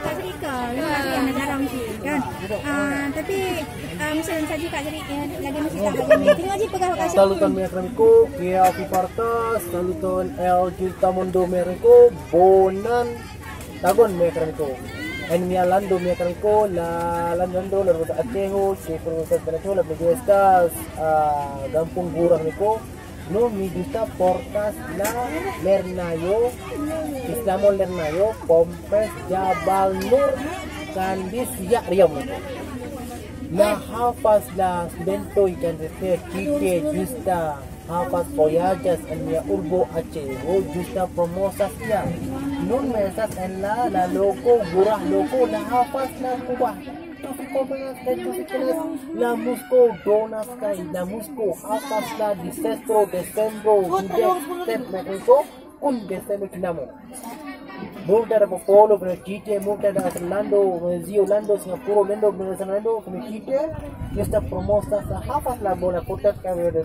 Kak Serika. Yang jarang sikit kan. Tapi misalnya saja Kak Serika lagi mesti tak lagi. Tengok je pegang Kak Serika. Saluton Mekramico, Kia Pipartas, Saluton El Giltamundo Mekramico, Bonan, Tagon Mekramico. En mi Alando Mekramico, la Lando, la Rosa Atejo, Sheffer Rosa Benecho, la Belgestas, Gampung Gurang Nico, no mi gusta portas la Lernayo, Islamon Lernayo, Pompes, Jabal Nur, Kandis, ya Riam. La hafaz la studento y can refer Kike justa hafaz voyages en mi urbo Achevo justa promosas ya nun mesas en la loco gurah loco la hafaz la Cuba la musco donas kai la musco hafaz la disestro descendro step mexico un descendro kinamo Multa da Popolo, Kite, multa da Orlando, Zio Orlando, Singapore, Orlando, Orlando, Kite, esta promosa hafas la bola putas que había de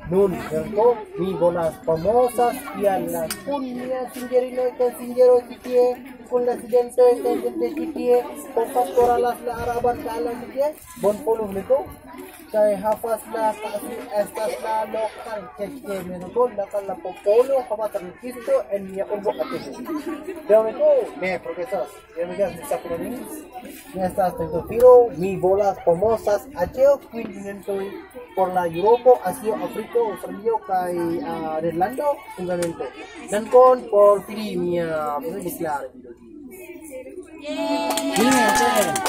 Nun, ¿cierto? Mi bolas famosas y a la punia, singerino, singero, Kite, con la accidente, Kite, con pastora las la araban, la Kite, bon polo, ¿no? Kaya hafas na kasi estas na lokal kaya meron nakal na popolo kapatid Cristo en niya urbo ate. Dami ko me profesor. Dami ka sa kunin. Estas tengo piro mi bolas famosas acheo quinto por la Europa, Asia, Africa, Australia kay Irlanda ungamente. Dan kon por pili mia, ano declare. Yay!